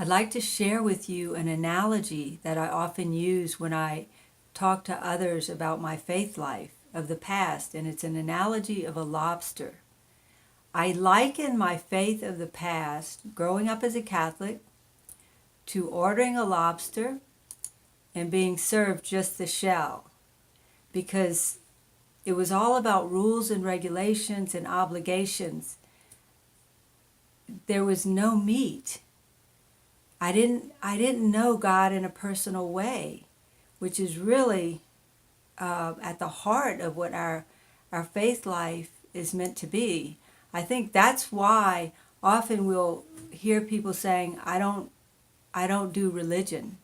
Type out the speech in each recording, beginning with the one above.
I'd like to share with you an analogy that I often use when I talk to others about my faith life of the past, and it's an analogy of a lobster. I liken my faith of the past, growing up as a Catholic, to ordering a lobster and being served just the shell, because it was all about rules and regulations and obligations. There was no meat. I didn't know God in a personal way, which is really at the heart of what our faith life is meant to be. I think that's why often we'll hear people saying, I don't do religion.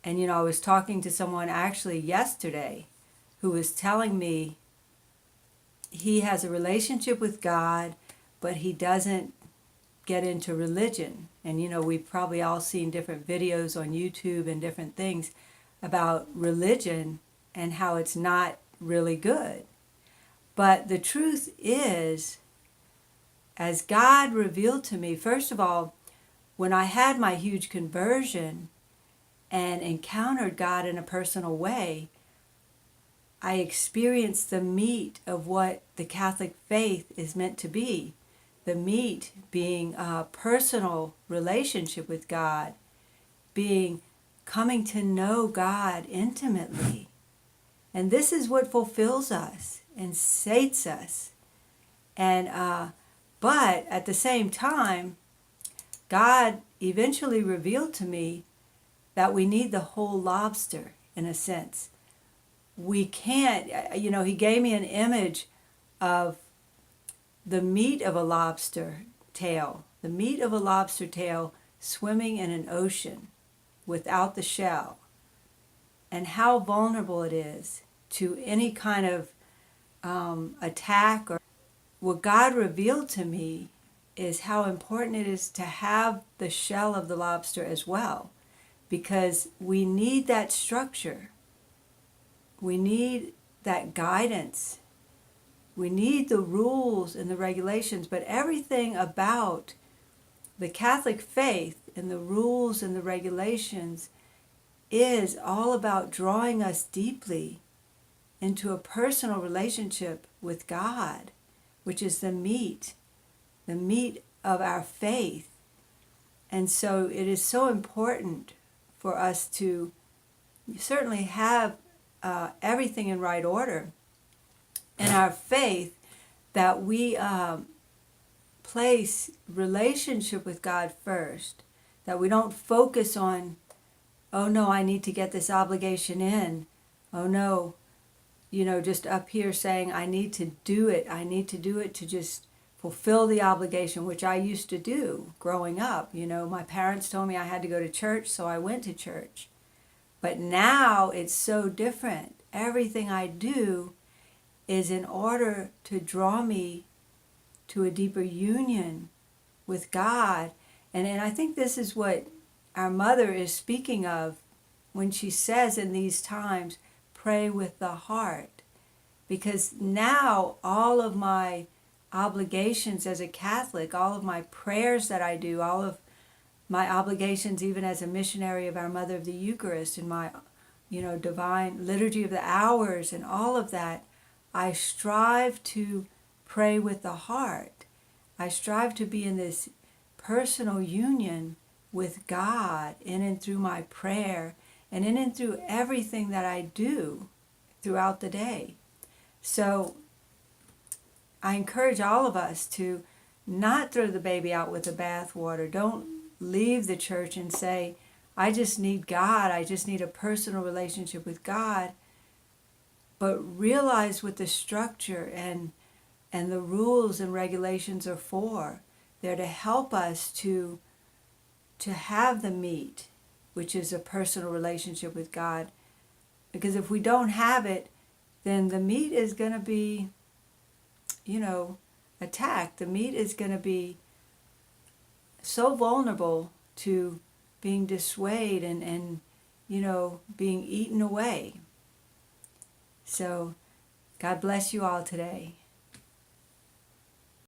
And I was talking to someone actually yesterday who was telling me he has a relationship with God, but he doesn't get into religion. And we've probably all seen different videos on YouTube and different things about religion and how it's not really good. But the truth is, as God revealed to me, first of all, when I had my huge conversion and encountered God in a personal way, I experienced the meat of what the Catholic faith is meant to be. The meat being a personal relationship with God, being coming to know God intimately. And this is what fulfills us and sates us. And but at the same time, God eventually revealed to me that we need the whole lobster in a sense. We can't, he gave me an image of the meat of a lobster tail, the meat of a lobster tail swimming in an ocean without the shell, and how vulnerable it is to any kind of attack. Or what God revealed to me is how important it is to have the shell of the lobster as well, because we need that structure. We need that guidance. We need the rules and the regulations, but everything about the Catholic faith and the rules and the regulations is all about drawing us deeply into a personal relationship with God, which is the meat of our faith. And so it is so important for us to certainly have everything in right order in our faith, that we place relationship with God first, that we don't focus on, oh no, I need to get this obligation in, oh no, just up here saying I need to do it to just fulfill the obligation, which I used to do growing up. My parents told me I had to go to church, so I went to church. But now it's so different. Everything I do is in order to draw me to a deeper union with God. And I think this is what our mother is speaking of when she says in these times, pray with the heart. Because now all of my obligations as a Catholic, all of my prayers that I do, all of my obligations even as a missionary of our Mother of the Eucharist, and my divine liturgy of the hours and all of that, I strive to pray with the heart. I strive to be in this personal union with God in and through my prayer, and in and through everything that I do throughout the day. So I encourage all of us to not throw the baby out with the bathwater. Don't leave the church and say, I just need God, I just need a personal relationship with God. But realize what the structure and the rules and regulations are for. They're to help us to have the meat, which is a personal relationship with God. Because if we don't have it, then the meat is going to be, attacked. The meat is going to be so vulnerable to being dissuaded and being eaten away. So God bless you all today.